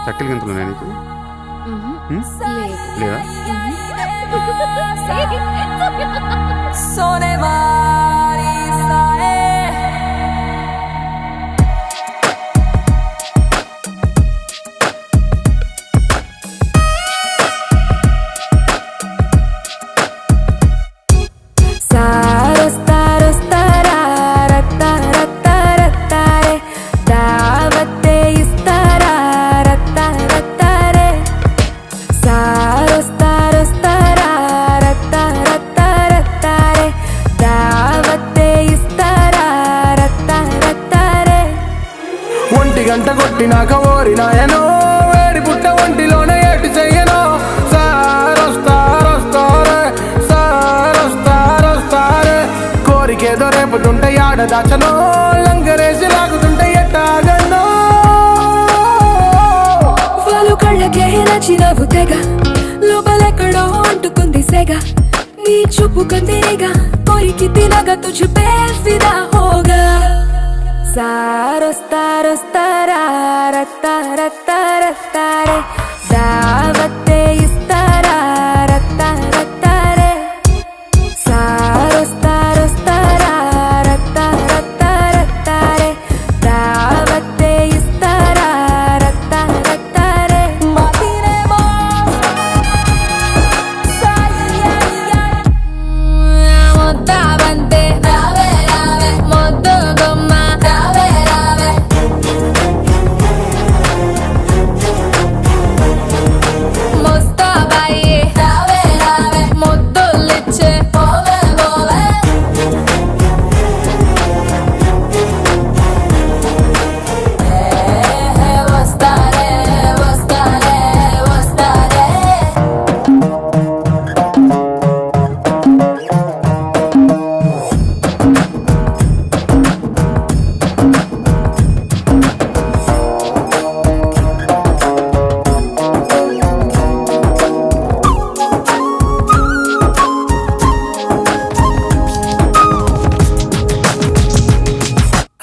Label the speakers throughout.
Speaker 1: చక్కెల గింతలు ఉన్నాయి నీకు? లేదా?
Speaker 2: గంట కొట్టినాక ఓరినాయనో వేడి పుట్ట ఒంటిలోనే ఏటి చెయ్యనో సారొస్తారే కోరికేదో రేపుతుంటే ఆడ దాచనో లంగరేసి లాగుతుంటే ఎట్టాగన్నో
Speaker 3: వాళ్ళు కళ్ళకే నచ్చినవు తెగ లోపలెక్కడో అంటుకుంది సెగ నీ చూపు కందిరిగా కోరికి తినగా తుझ पे फिदा होगा సారొస్తారా రత్తా రత్తా రత్తారే దావతే ఇస్తారా రత్తా రత్తారే సారొస్తారా రత్తా రత్తా రత్తారే దావతే ఇస్తారా రత్తా రత్తారే మొత్తావంతే రావే రావే మొద్దు గుమ్మ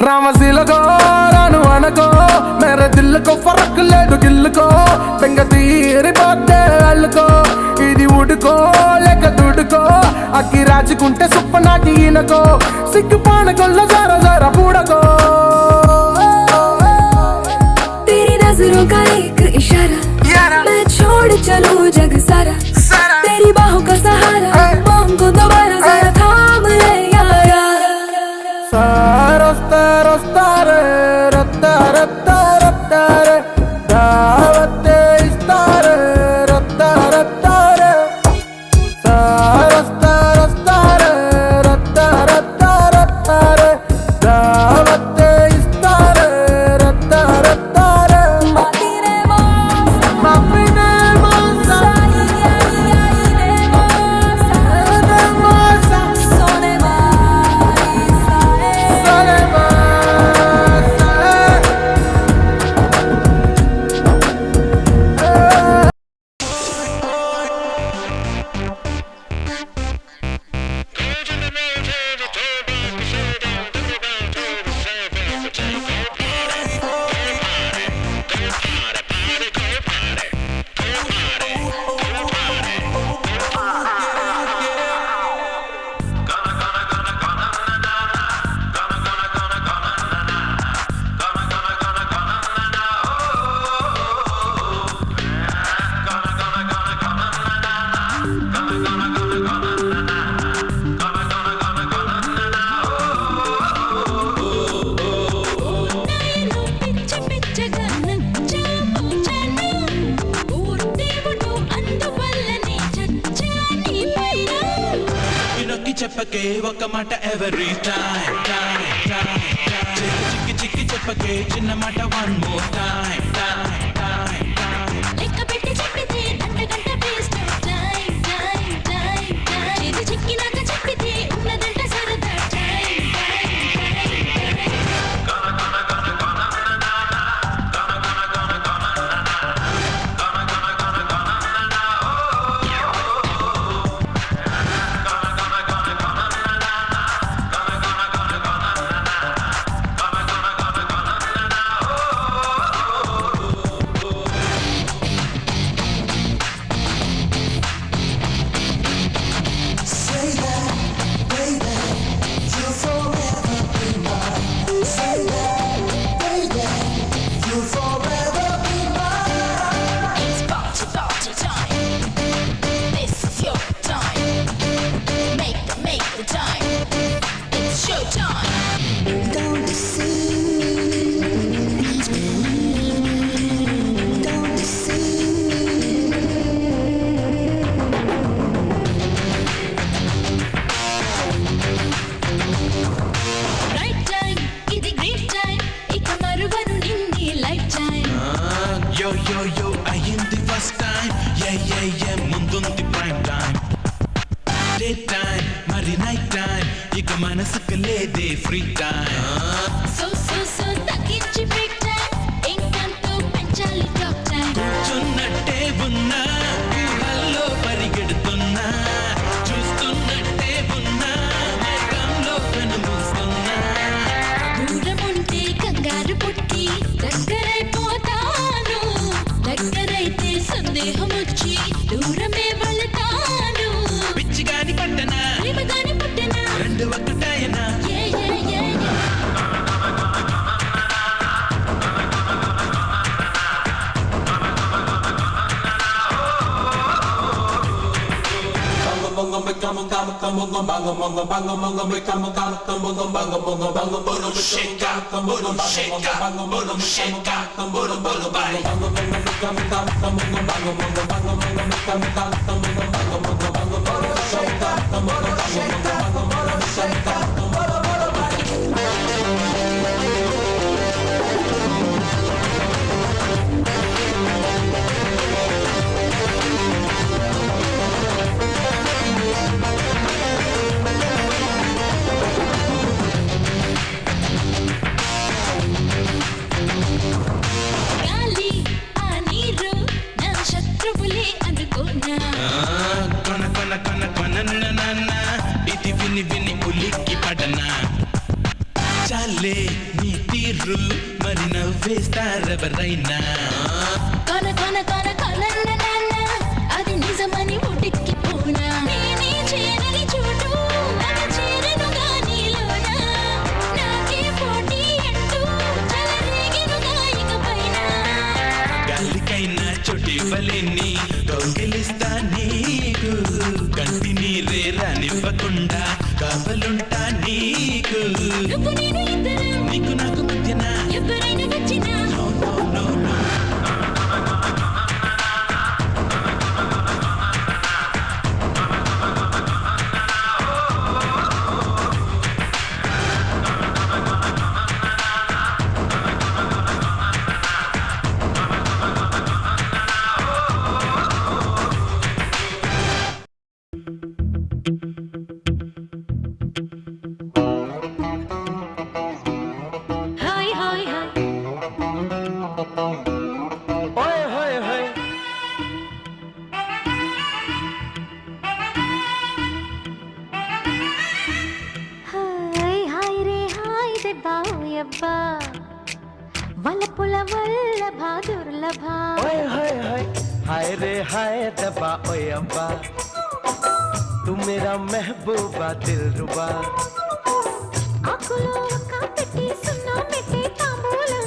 Speaker 2: రామశీలకో రాను అనకో మేరే దిల్లుకో ఫరక్ లేదు గిల్లుకో బెంగ తీరిపోతే అల్లుకో ఇది ఉడుకో లేక దుడుకో అక్కి రాచుకుంటే సుప్ప నాటి ఈనకో సిగ్గు పానకొల్ల జర జర పూడకో
Speaker 3: तेरी नजरों का एक इशारा मैं छोड़ चलूं जग सारा तेरी बाहों का सहारा मांग को दोबारा जरा थाम ले यारा
Speaker 2: సారొస్తారే రత్తా రత్తా రత్తారే దావతే ఇస్తారే రత్తా రత్తారే సారొస్తారే రత్తా రత్తా రత్తారే దావతే ఇస్తారే రత్తా రత్తారే
Speaker 4: చెప్పకే ఒక మాట ఎవరీ టైం చిక్కి చిక్కి చెప్పకే చిన్న మాట వన్ మోర్ టైం
Speaker 3: లెక్క పెట్టి చెప్పితే గంట వేస్ట్ టైం చేతి చిక్కినాక చెప్పితే ఉన్నదంట సరదా టైం
Speaker 4: yo అయ్యింది ఫస్ట్ టైం ముందుంది ప్రైమ్ టైం డే టైం మరి నైట్ టైం ఇక మనసుకు లేదే ఫ్రీ టైం
Speaker 3: సో తగ్గించి బ్రేక్ టైం ఇంకంతో పెంచాలి టాక్ టైం
Speaker 4: కూర్చున్నట్టే ఉన్నా ఊహల్లో పరిగెడుతున్నా చూస్తున్నట్టే ఉన్నా మేఘంలో కనుమూస్తున్నా
Speaker 3: దూరముంటే కంగారు పుట్టి దగ్గరైపోతాను దగ్గరైతే సందేహం వచ్చి దూరమే వెళతాను
Speaker 4: పిచ్చిగాని పట్టనా
Speaker 3: ప్రేమగాని పుట్టనా
Speaker 4: రెండు ఒక్కటాయనా
Speaker 3: గాలి ఆ నీరు నా శత్రువులే అనుకోనా
Speaker 4: కొన ఇది విని ఉలిక్కి పడనా చాలే నీ తీరు మరి నవ్వేస్తారెవరైనా
Speaker 3: కొన అది నిజమని ఉడిక్కి పోనా నేనే చేరని చోటు నన్ను చేరనుగా నీలోనా నాకే పోటీ అంటూ చెలరేగెనుగా ఇకపైన
Speaker 4: గాలికైనా చోటివ్వలేని కౌగిలిస్తా నీకు కంటి నీరే రానివ్వకుండా కావలుంటా నీకు
Speaker 3: నువ్వు నేను ఇద్దరం
Speaker 4: నీకు నాకు మధ్యన
Speaker 3: ఎవరైనా వచ్చినా
Speaker 4: no.
Speaker 3: హాయ్ దెబ్బా వలపుల వల్లభ దుర్లభ
Speaker 1: हाय रे हाय दबा ओए अब्बा तू मेरा महबूबा दिलरुबा
Speaker 3: ఆకులో ఒక్క పెట్టి సున్నా మెట్టి తాంబూలం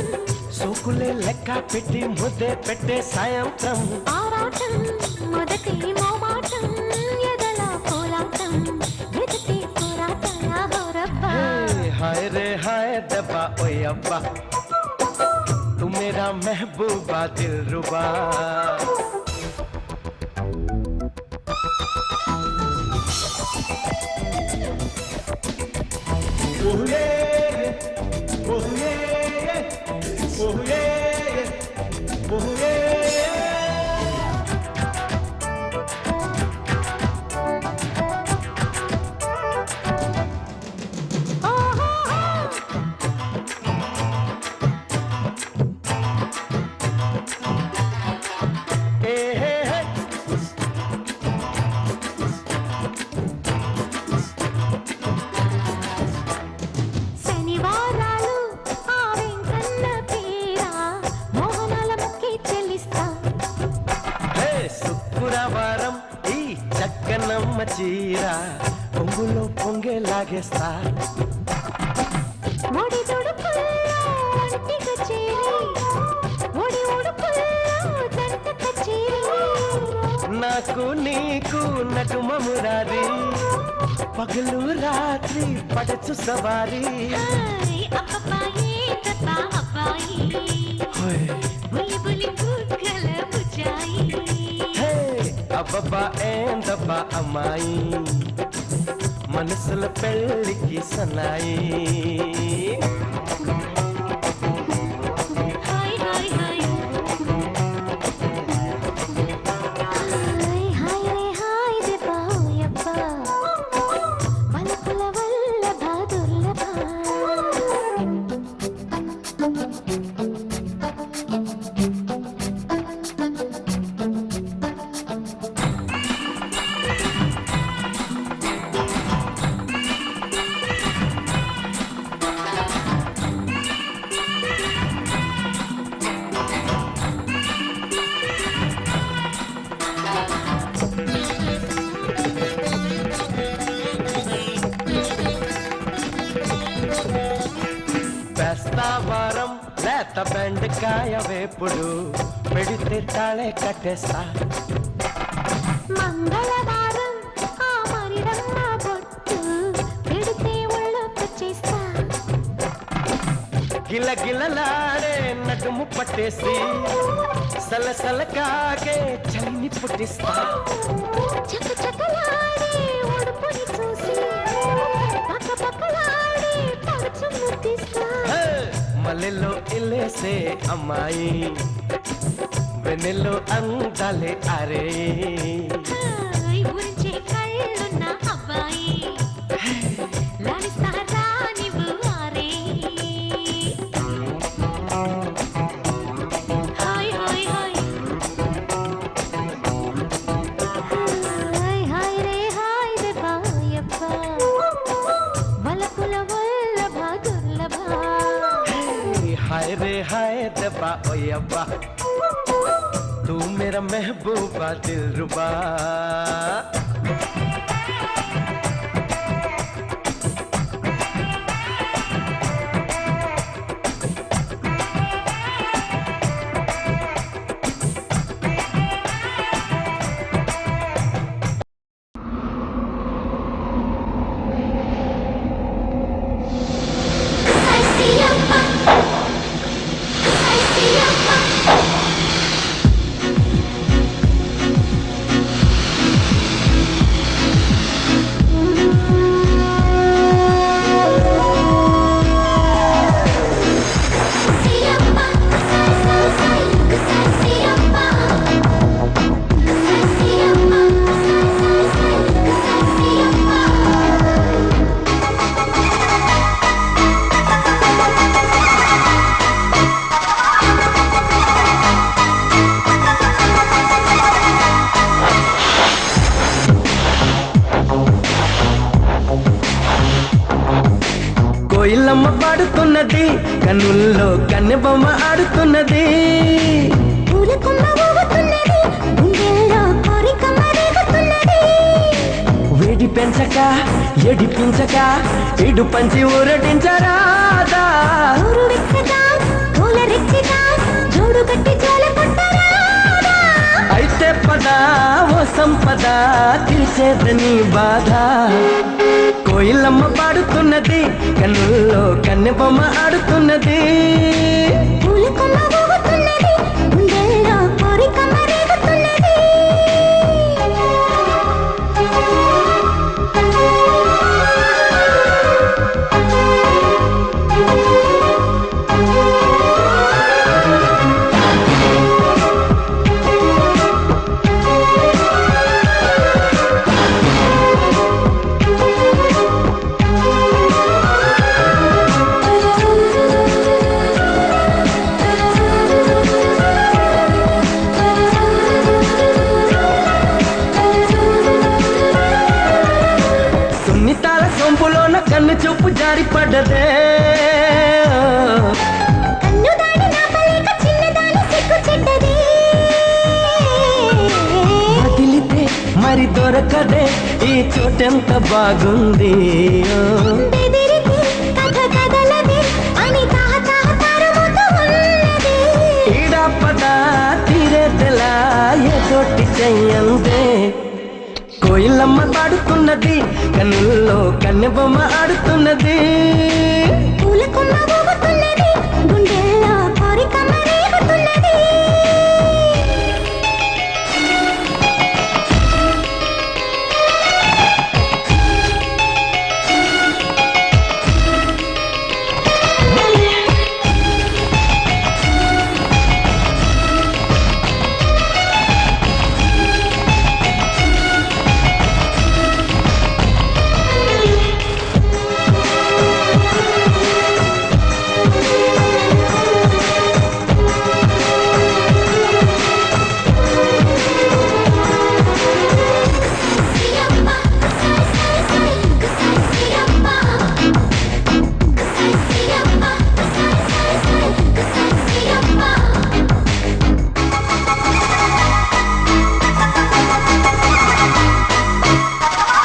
Speaker 1: సోకులే లెక్క పెట్టి ముద్దే పెట్టే సాయంత్రం
Speaker 3: ఆరాటం మొదటి మోమాటం ఎదల కోలాటం వెతికి పోరాటం హోరబ్బా
Speaker 1: हाय रे हाय दबा ओए अब्बा तू मेरा महबूबा दिलरुबा Oh yeah, oh yeah, oh yeah, oh yeah.
Speaker 3: శనివారాలు ఆ వెంకన్న పీరా మోహనాల ముక్కి చెల్లిస్తా
Speaker 1: హే శుక్రవారం ఈ చక్కనమ్మ చీర పొంగులో పొంగే లాగేస్తా
Speaker 3: ఒడి దుడుపుల్లో ఒంటి కచేరి ఒడి ఉడుపుల్లో జంట కచేరి
Speaker 1: నాకు నీకు నటుమమురారి పగలు రాత్రి పడచు సవారీ
Speaker 3: హాయ్ అబ్బాయి దబ్బా అబ్బాయి
Speaker 1: హోయ్
Speaker 3: బులి బులి బుగ్గల బుజాయి
Speaker 1: హే అబ్బబ్బా ఏందబ్బా అమ్మాయి మనసుల పెళ్ళికి సన్నాయి
Speaker 3: హాయ్ హాయ్ హాయ్
Speaker 1: కాస్త బెండకాయ వేపుడు పెడితే తాళే కట్టేస్తా.
Speaker 5: మంగళవారం ఆ మరిడమ్మ బొట్టు పెడితే ఒళ్ళొచ్చేస్తా.
Speaker 1: గిల గిలలాడే నడుము పట్టేసి సలసల కాగే చలిని పుట్టిస్తా.
Speaker 5: చక చకలాడే ఉడుపుని చూసి పక్క పక్కలాడే పడుచు ముట్టిస్తా.
Speaker 1: మల్లెలో ఇల్లేసే అమ్మాయి వెన్నెల్లో అందాలే అరే.
Speaker 5: ఊరించే కళ్ళున్న అబ్బాయి లాలిస్తారా నీవు ఆరే. హాయ్ హాయ్ హాయ్ హాయ్ హాయ్ రే హాయ్ రే బాయప్ప వలపుల వల్లభ దుర్లభ.
Speaker 1: हाय रे हाय दबा ओ यब्बा तू मेरा महबूबा दिलरुबा. కోయిలమ్మ పాడుతున్నది కన్నుల్లో కన్నెబొమ్మ ఆడుతున్నది. వేడి పెంచక ఎడిపించక ఇడు పంచి ఊరటించరాదా. అయితే పద ఓ సంపద తీర్చేదని బాధ. కోయిలమ్మ పాడుతున్నది కన్నుల్లో కన్నెబొమ్మ ఆడుతున్నది. సొంపులోన కన్ను చూపు జారి పడ్డదే. వదిలితే మరి దొరకదే ఈ చోటెంత బాగుంది. ఈడా పద తీరేదెలా ఏ చోటి చెయ్యందే. కోయిలమ్మ పాడుతున్నది కన్నుల్లో కన్నెబొమ్మ ఆడుతున్నది.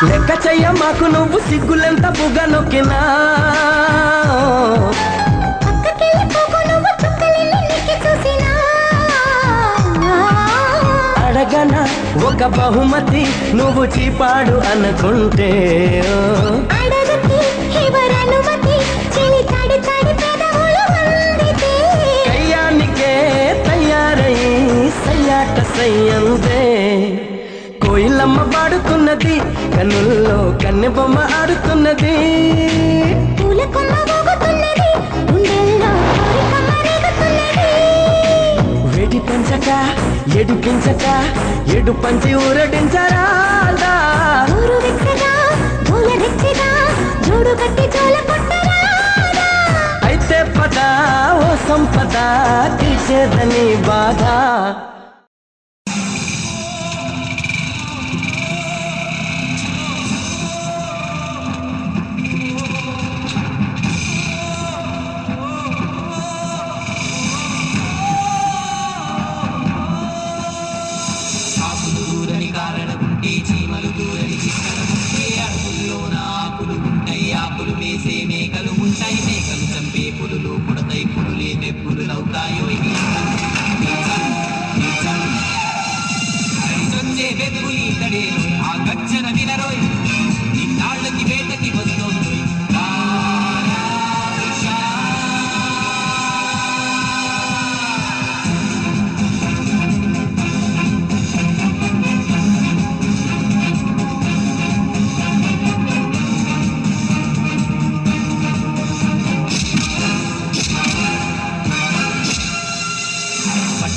Speaker 1: లెక్క చెయ్య మాకు నువ్వు సిగ్గులెంత బుగ్గ నొక్కినా. అడగన ఒక బహుమతి నువ్వు చీపాడు అనుకుంటే
Speaker 5: అడగకి ఎవరనుమతి చెలి తడి తడి పెదవులు అందితే
Speaker 1: కయ్యానికే తయారై సయ్యాట సయ్యందే కోయిలమ్మ పాడుతున్నది కన్నుల్లో కన్నె బొమ్మ ఆడుతున్నది
Speaker 5: పూల కొమ్మ ఊగుతున్నది గుండెల్లో కోరికమ్మ రేగుతున్నది
Speaker 1: వేడి పెంచక ఎడిపించక ఎడు పంచి ఊరడించరాదా
Speaker 5: ఊరు వెచ్చగా పూల రెచ్చగా జోడు కట్టి జోల కొట్టరాదా
Speaker 1: అయితే పద ఓ సంపద తీర్చేదని బాధ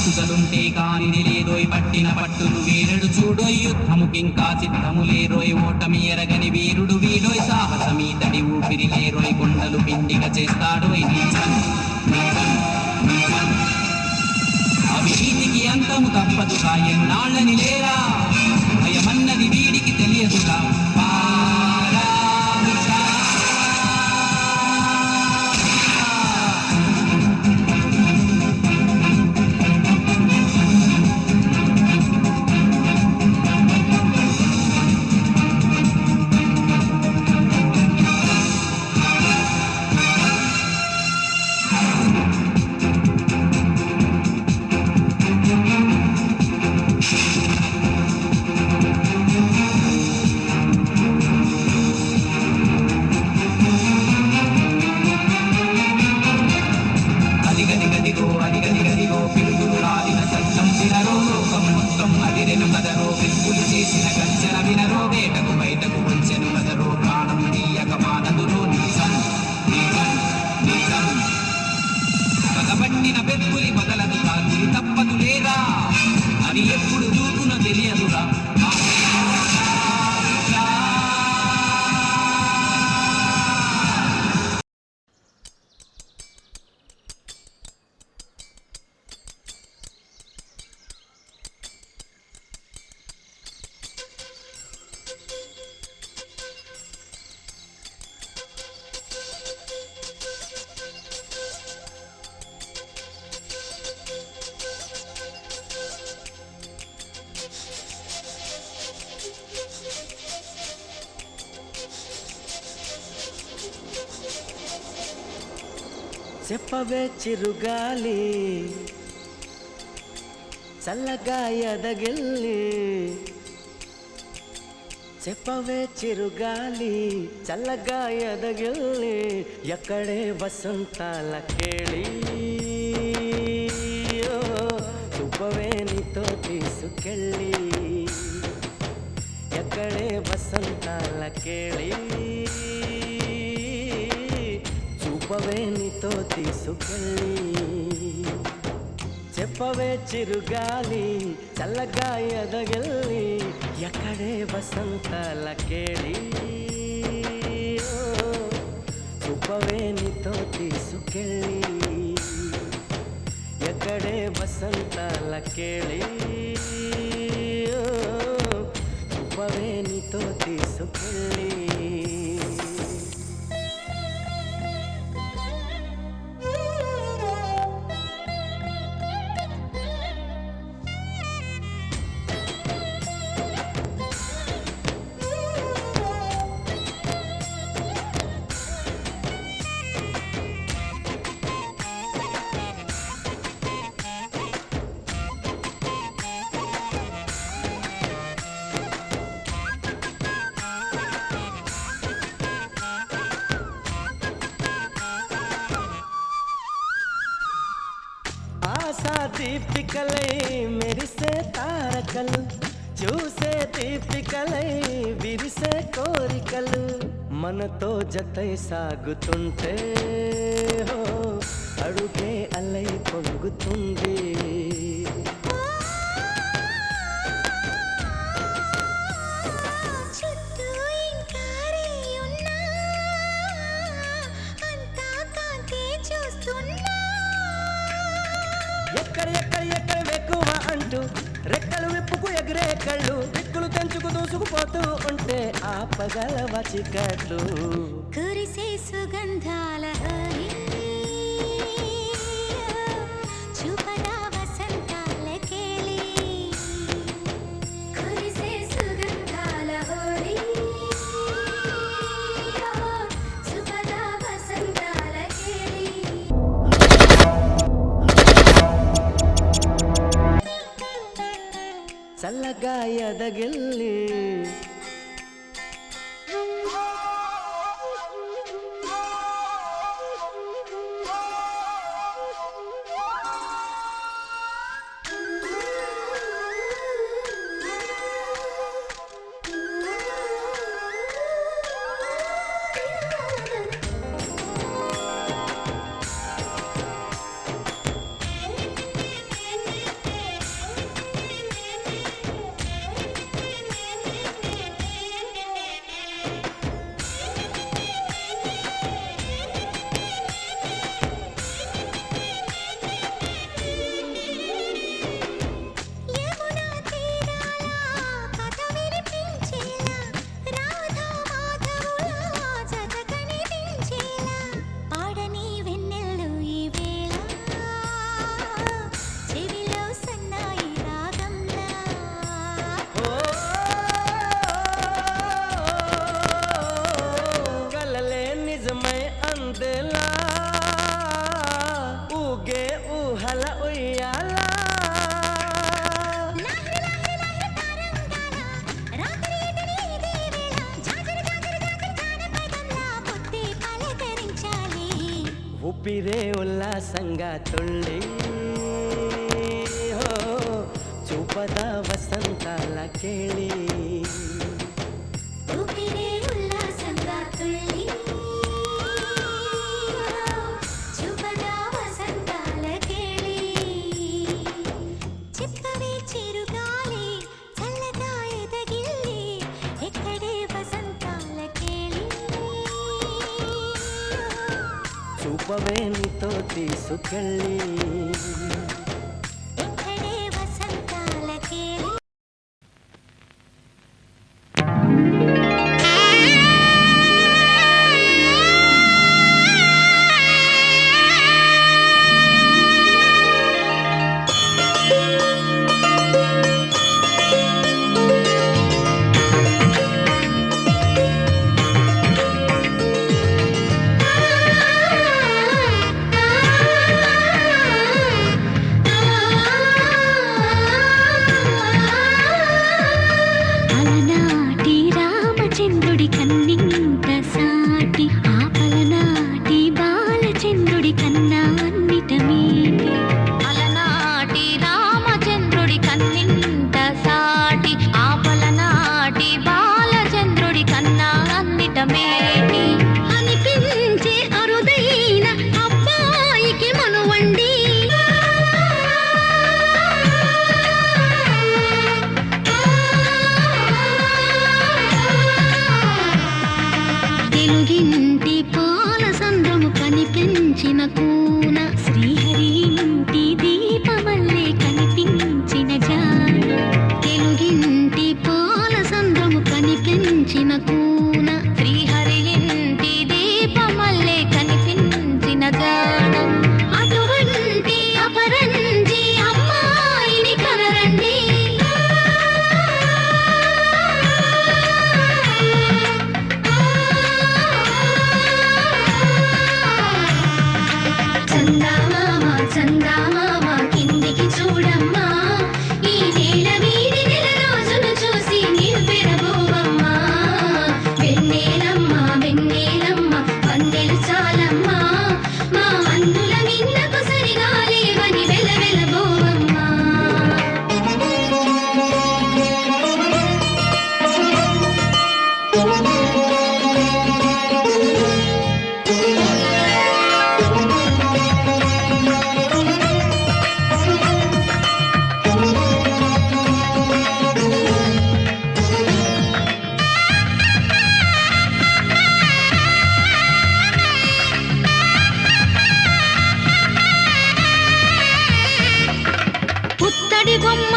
Speaker 6: పట్టుదలుంటే కానిది లేదోయ్ పట్టిన పట్టును వీరుడు చూడోయ్ యుద్ధముకింకా సిద్ధము లేరోయ్ ఓటమి ఎరగని వీరుడు వీడోయ్ సాహసమీతడి ఊపిరి లేరోయ్ కొండలు పిండిగా చేస్తాడోయ్ అవినీతికి అంతము తప్పదుగా ఎన్నాళ్ళని లేరా భయమన్నది వీడికి తెలియదుగా పట్టిన పెట్టులి బదలదు కాదు తప్పదు లేదా అది ఎప్పుడు చూపునో తెలియదురా
Speaker 1: చెప్పవే చిరుగాలి చల్లగా ఎదగిల్లి చెప్పవే చిరుగాలి చల్లగా ఎదగిల్లి ఎక్కడే వసంతాల కేళి చూపవే నీతో తీసుకెళ్ళి ఎక్కడే వసంతాల కేళి చూపవే నీతో తీసుకెళ్ళి చెప్పవే చిరుగాలి చల్లగా ఎదగిల్లి ఎక్కడే వసంతాల కేళి చూపవే నీతో తీసుకెళ్ళి ఎక్కడే వసంతాల కేళి చూపవే నీతో తీసుకెళ్ళి దీపికలై మెరిసే తారకలు చూసే దీపికలై విరిసే కోరికలు మనతో జతై సాగుతుంటే హో అడుగే అలై పొంగుతుంది
Speaker 5: చుట్టూ ఇంకా ఉన్నా అంతా కాంతి చూస్తున్నా
Speaker 1: ఎక్కడ వెక్కువ అంటూ రెక్కలు విప్పుకు ఎగిరే కళ్ళు దిక్కులు తెంచుకు దూసుకుపోతూ ఉంటే ఆ పగల వచికట్లు
Speaker 5: కురిసే సుగంధాల హరి చూపదా వసంతాల కేళి కురిసే సుగంధాల హరి చూపదా వసంతాల కేళి
Speaker 1: చల్లగా ఎదగిల్లి
Speaker 5: యమునా తీరాల కథ వినిపించేలా రాధా మాధవుల జత కనిపించేలా పాడని వెన్నెల్లు ఈ వేళ చెవిలో సన్నాయి రాగంలా
Speaker 1: కలలే నిజమై అందేలా ఊగే ఊహల ఉయ్యాలా
Speaker 5: లహరి లహరి లహరి తరంగాల రాత్రి ఎదిరి ఇదే వేళ జాజరి జాజరి జాజరి జానపై గంలా పొత్తి పలకరించాలి
Speaker 1: ఊపిరే ఉల్లాసంగా తుళ్ళి హో చూపదా వసంతాల కేళి
Speaker 5: ఊపిరే ఉల్లాసంగా తుళ్ళి చూపదా వసంతాల కేళి చిప్పవే చిరుగాలి చల్లగా ఎదగిల్లి ఎక్కడే వసంతాల కేళి
Speaker 1: చూపవే నీతో తీసుకెళ్ళి
Speaker 5: ఎక్కడే వసంతాల కేళి అలనాటి రామచంద్రుడి కన్నింత సాటి ఆపలనాటి బాలచంద్రుడి కన్నా అన్నిట మీటి అలనాటి రామచంద్రుడి కన్నింత సాటి ఆపలనాటి బాలచంద్రుడి కన్నా అన్నిట మేటి అనిపించే అరుదైన అబ్బాయికి మనువండి తెలుగింటి పాల సంద్రము కనిపించిన కూన శ్రీహరి ఇంటి దీపమల్లే కనిపించిన జాన తెలుగింటి పాల సంద్రము కనిపించిన కూన శ్రీహరి ఇంటి దీపమల్లే కనిపించిన జాన అటువంటి అపరంజి అమ్మాయిని కనరండి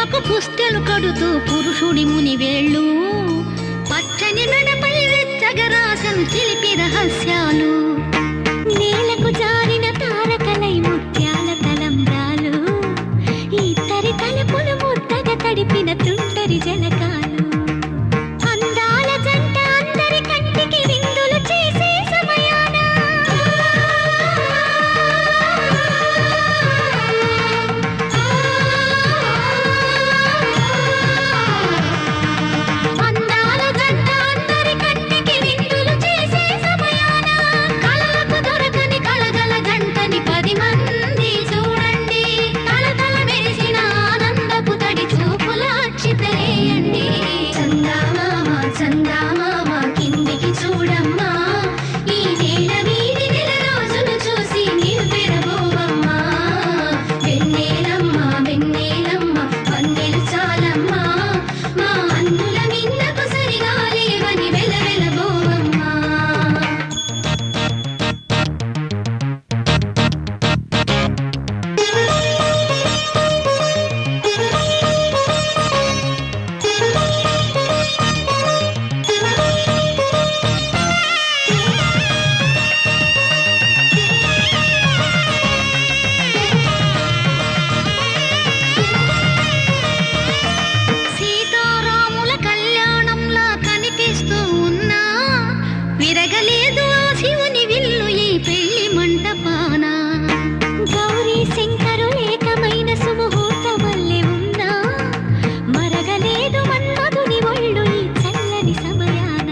Speaker 5: ప్రేమకు పుస్తెలు కడుతూ పురుషుడి ముని వేళ్ళు పచ్చని మెడపై వెచ్చగరాసను చిలిపి రహస్యాలు నేలకు జారిన తారకలై ముత్యాల తలంబ్రాలు ఇద్దరి తలపులు ముద్దగా తడిపిన తుంటరి జలకాలు అందాల జంట అందరి కంటికి విందులు చేసే సమయాన అందాల జంట అందరి కంటికి విందులు చేసే సమయాన కళలకు దొరకని కళగల జంటని 10 మంది చూడండి తలతల మెరిసిన ఆనందపు తడి చూపుల అక్షితలేయండి చందామామ చందామామ కిందికి చూడమ్మా ఈ నేల వీధి నెల రోజులు చూసి నివ్వెరబోవమ్మా వెన్నెలమ్మ వెన్నెలమ్మ వన్నెలు చాలమ్మా మా అన్నుల మిన్నకు సరిగా లేవని వెలవెలబోవమ్మా సీతారాముల కళ్యాణంలా కనిపిస్తూ ఉన్నా విరగలేదు ఆ శివుని విల్లు ఈ పెళ్లి మంటపాన గౌరీ శంకరు ఏకమైన సుముహూర్త వల్లే ఉన్నా మరగలేదు మన్మధుని ఒళ్ళు ఈ చల్లని సమయాన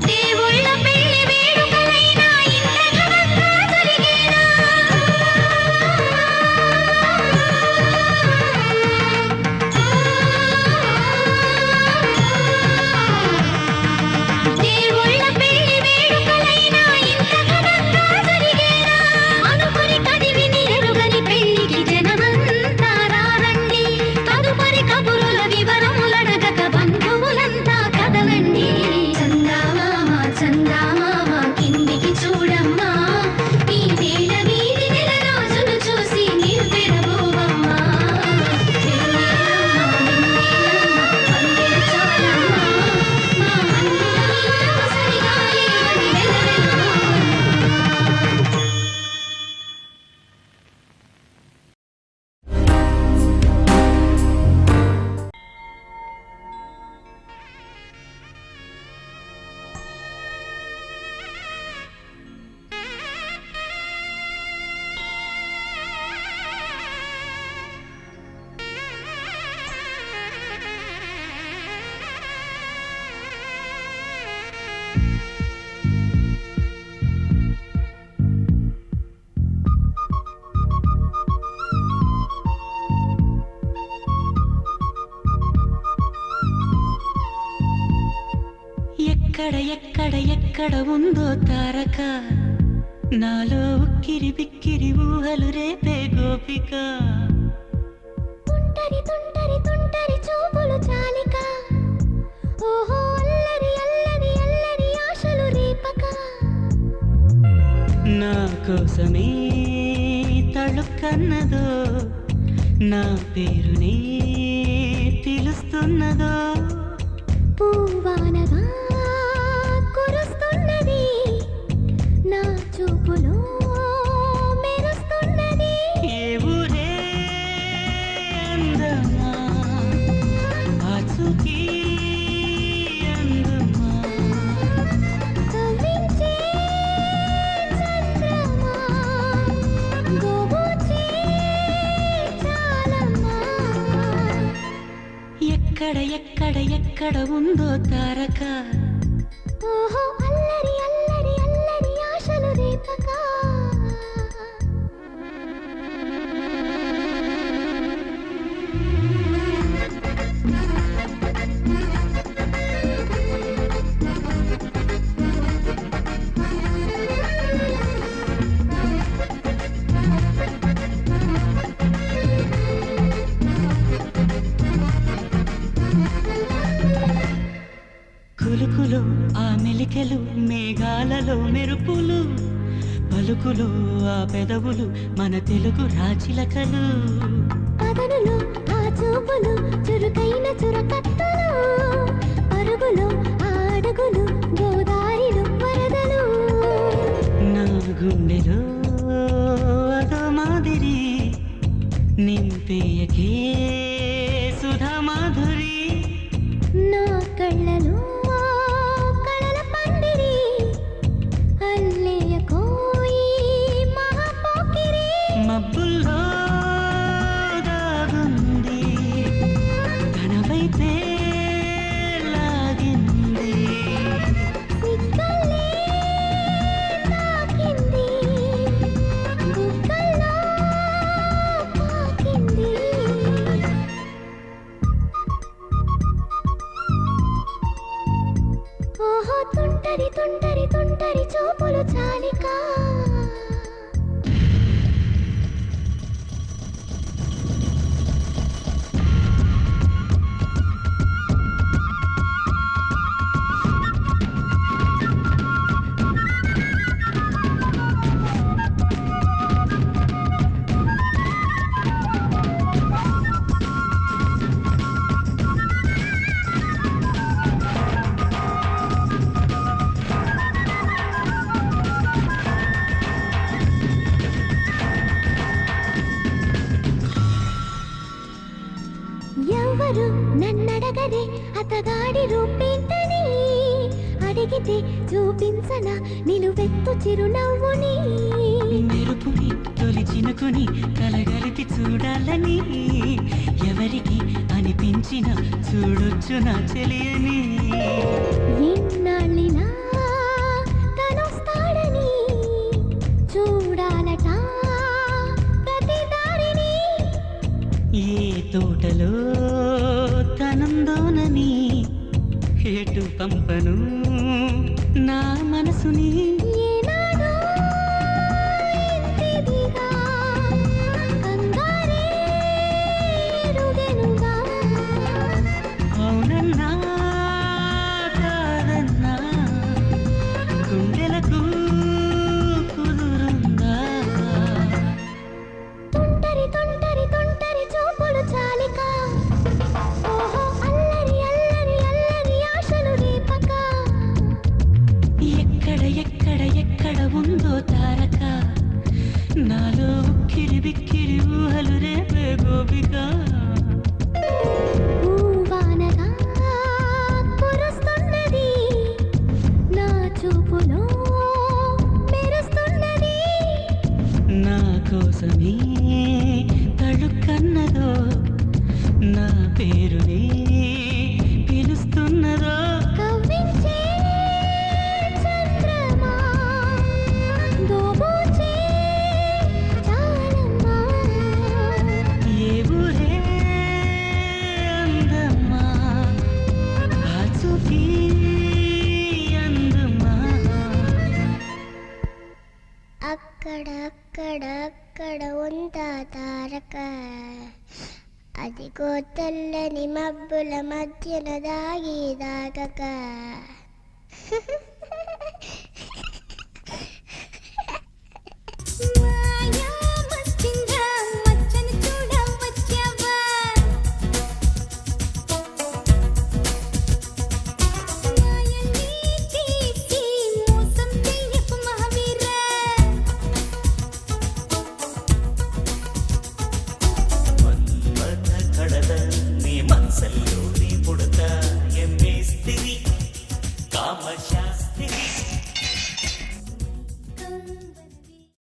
Speaker 5: దేవుళ్ళ పెళ్లి వేడుకలైనా ఇంత ఘనంగా జరిగేనా దేవుళ్ళ పెళ్లి వేడుకలైనా ఇంత ఘనంగా జరిగేనా అనుకుని కదివిని ఎరుగని పెళ్లికి జనమంతా రారండి తదుపరి కబురుల వివరములడగక బంధువులంతా కదలండి చందామామ చందామామ కిందికి చూడమ్మా ఈ నేల వీధి నెల రోజులు చూసి నివ్వెరబోవమ్మా వెన్నెలమ్మ వెన్నెలమ్మ వన్నెలు చాలమ్మా మా అన్నుల మిన్నకు సరిగా లేవని వెలవెలబోవమ్మా
Speaker 1: ఎక్కడ ఎక్కడ ఎక్కడ ఉందో తారక నాలో ఉక్కిరి బిక్కిరి ఊహలు రేపే గోపిక
Speaker 5: తుంటరి తుంటరి తుంటరి చూపులు చాలిక ఓహో అల్లరి అల్లరి అల్లరి ఆశలు రేపక
Speaker 1: నా కోసమే తళుక్కన్నదో నా పేరునే పిలుస్తున్నదో
Speaker 5: పూవానగా కురుస్తున్నది నా చూపులో మెరుస్తున్నది
Speaker 1: ఏ ఊరే అందమా ఆచూకీ అందమా
Speaker 5: కవ్వించే చంద్రమా గోబూచే చాలమ్మా
Speaker 1: ఎక్కడ ఎక్కడ ఎక్కడ ఉందో తారక
Speaker 5: ఓహో అల్లరి అల్లరి అల్లరి ఆశలు రేపక
Speaker 1: కులుకులు ఆ మెలికెలు మేఘాలలో మెరుపులు పలుకులు ఆ పెదవులు మన తెలుగు రాచిలకలు
Speaker 5: పదనులు ఆ చూపులు చురుకైన చురకత్తలు పరుగులు అడుగులు గోదారిలు వరదలు
Speaker 7: నా గుండెలో అదో మాదిరి నింపేయకే సుధా మాధురి
Speaker 5: నా కళ్ళలో కళల పందిరి అల్లేయ కోయి మహాపోకిరి
Speaker 7: మబ్బుల్లో దాగుంది తన వైపే లాగింది
Speaker 5: సిగ్గల్లే తాకింది బుగ్గల్లో పాకింది ఓహో తుంటరి తుంటరి తుంటరి చూపులు చాలిక ఎవరు నన్నడగరే అతగాడి రూపేంటని అడిగితే చూపించన నిలువెత్తు చిరునవ్వుని
Speaker 7: మెరుపుని తొలి చినుకుని కలగలిపి చూడాలని ఎవరికి అనిపించిన చూడొచ్చు నా చెలియని
Speaker 5: ఎన్నాళ్ళినా తనొస్తాడని చూడాలట ప్రతి దారిని
Speaker 7: ఏ తోటలో తనందోనని ఎటు పంపను నా మనసుని
Speaker 5: ఏనాడో ఇంతిదిగా కంగారే ఎరుగెనుగా
Speaker 7: అవునన్నా కాదన్నా గుండెలకు కుదురుందా
Speaker 5: తుంటరి తుంటరి తుంటరి చూపులు చాలిక ఓహో అల్లరి అల్లరి అల్లరి ఆశలు రేపక
Speaker 7: ఎక్కడ ఎక్కడ ఎక్కడ ఉందో తారక నాలో ఉక్కిరి బిక్కిరి ఊహలు రేపే గోపిక
Speaker 5: పూవానగా కురుస్తున్నది నా చూపులో మెరుస్తున్నది
Speaker 7: నా కోసమే తళుక్కన్నదో నా పేరునే పిలుస్తున్నదో
Speaker 5: కవ్వించే చంద్రమా దోబూచే చాలమ్మా
Speaker 7: ఏ ఊరే అందమ్మా ఆచూకీ అందమ్మా
Speaker 5: అక్కడ అక్కడ అక్కడ ఉందా తారక అదిగో తెల్లని మబ్బుల మధ్యన దాగి దాగక మాయా మస్తింగా మచ్చను చూడవచ్చావా మాయని తీసి మోసం చెయ్యకు మహావీరా
Speaker 8: మన్మథ కడద నీ మనసల్లో నీ పుడత ఎమ్మేస్తివి కామశ